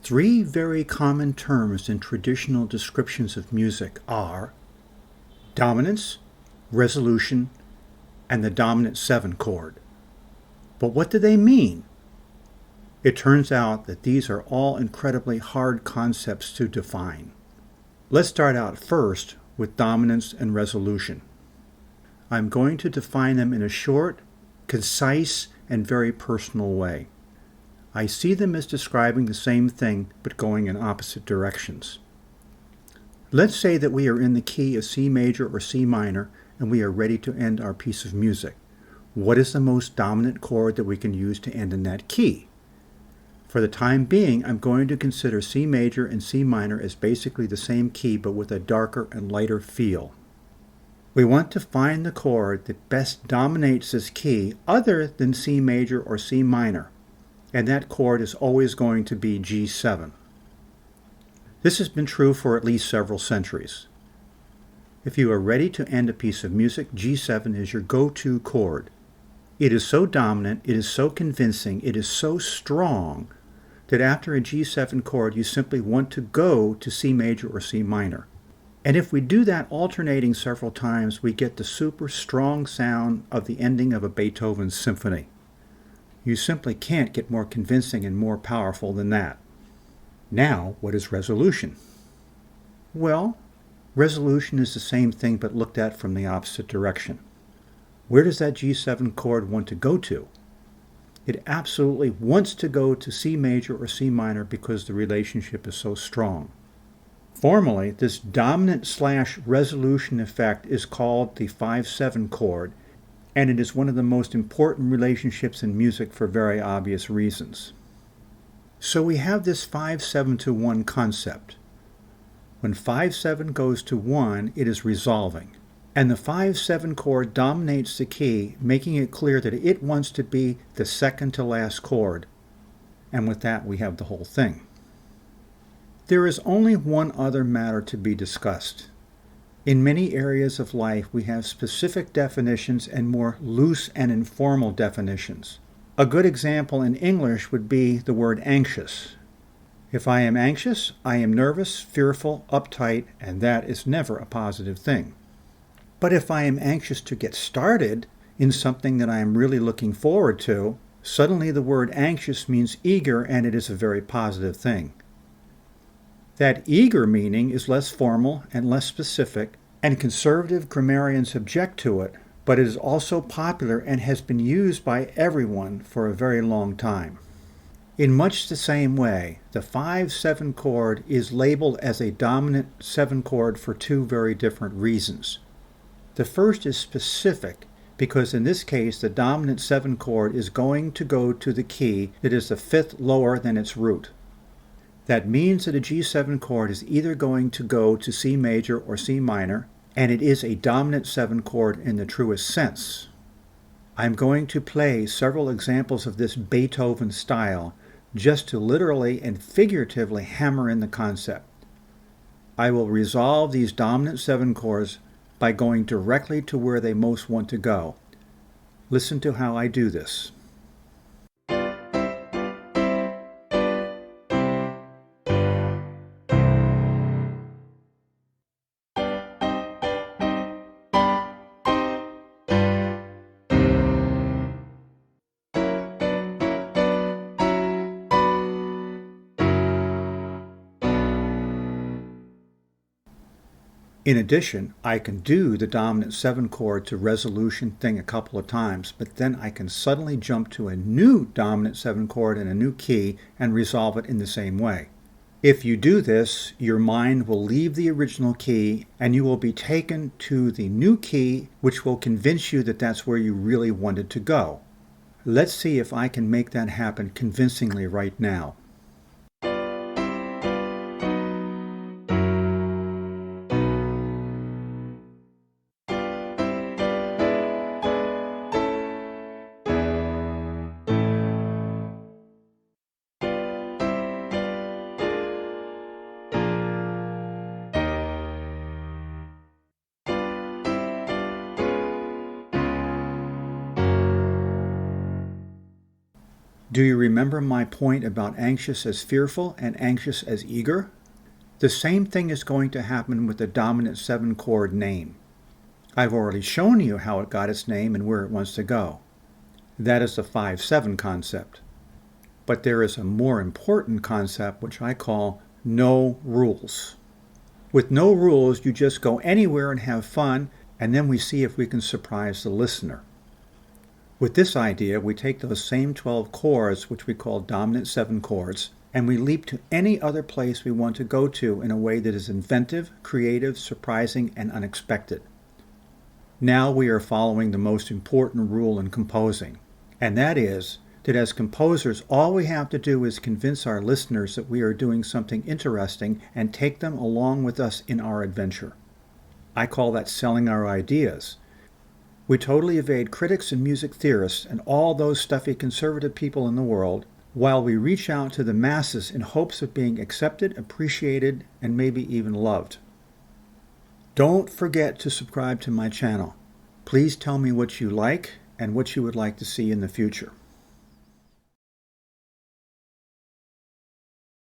Three very common terms in traditional descriptions of music are dominance, resolution, and the dominant 7 chord. But what do they mean? It turns out that these are all incredibly hard concepts to define. Let's start out first with dominance and resolution. I'm going to define them in a short, concise, and very personal way. I see them as describing the same thing but going in opposite directions. Let's say that we are in the key of C major or C minor and we are ready to end our piece of music. What is the most dominant chord that we can use to end in that key? For the time being, I'm going to consider C major and C minor as basically the same key but with a darker and lighter feel. We want to find the chord that best dominates this key other than C major or C minor, and that chord is always going to be G7. This has been true for at least several centuries. If you are ready to end a piece of music, G7 is your go-to chord. It is so dominant, it is so convincing, it is so strong that after a G7 chord you simply want to go to C major or C minor. And if we do that alternating several times, we get the super strong sound of the ending of a Beethoven symphony. You simply can't get more convincing and more powerful than that. Now, what is resolution? Well, resolution is the same thing but looked at from the opposite direction. Where does that G7 chord want to go to? It absolutely wants to go to C major or C minor because the relationship is so strong. Formally, this dominant/resolution effect is called the 5-7 chord, and it is one of the most important relationships in music for very obvious reasons. So we have this 5-7 to 1 concept. When 5-7 goes to 1, it is resolving, and the 5-7 chord dominates the key, making it clear that it wants to be the second to last chord, and with that we have the whole thing. There is only one other matter to be discussed. In many areas of life, we have specific definitions and more loose and informal definitions. A good example in English would be the word anxious. If I am anxious, I am nervous, fearful, uptight, and that is never a positive thing. But if I am anxious to get started in something that I am really looking forward to, suddenly the word anxious means eager, and it is a very positive thing. That eager meaning is less formal and less specific, and conservative grammarians object to it, but it is also popular and has been used by everyone for a very long time. In much the same way, the 5-7 chord is labeled as a dominant 7 chord for two very different reasons. The first is specific, because in this case the dominant 7 chord is going to go to the key that is the fifth lower than its root. That means that a G7 chord is either going to go to C major or C minor, and it is a dominant 7 chord in the truest sense. I'm going to play several examples of this Beethoven style just to literally and figuratively hammer in the concept. I will resolve these dominant 7 chords by going directly to where they most want to go. Listen to how I do this. In addition, I can do the dominant 7 chord to resolution thing a couple of times, but then I can suddenly jump to a new dominant 7 chord in a new key and resolve it in the same way. If you do this, your mind will leave the original key and you will be taken to the new key, which will convince you that that's where you really wanted to go. Let's see if I can make that happen convincingly right now. Do you remember my point about anxious as fearful and anxious as eager? The same thing is going to happen with the dominant 7 chord name. I've already shown you how it got its name and where it wants to go. That is the 5-7 concept. But there is a more important concept which I call no rules. With no rules, you just go anywhere and have fun, and then we see if we can surprise the listener. With this idea, we take those same 12 chords, which we call dominant 7 chords, and we leap to any other place we want to go to in a way that is inventive, creative, surprising, and unexpected. Now we are following the most important rule in composing, and that is that as composers, all we have to do is convince our listeners that we are doing something interesting and take them along with us in our adventure. I call that selling our ideas. We totally evade critics and music theorists and all those stuffy conservative people in the world, while we reach out to the masses in hopes of being accepted, appreciated, and maybe even loved. Don't forget to subscribe to my channel. Please tell me what you like and what you would like to see in the future.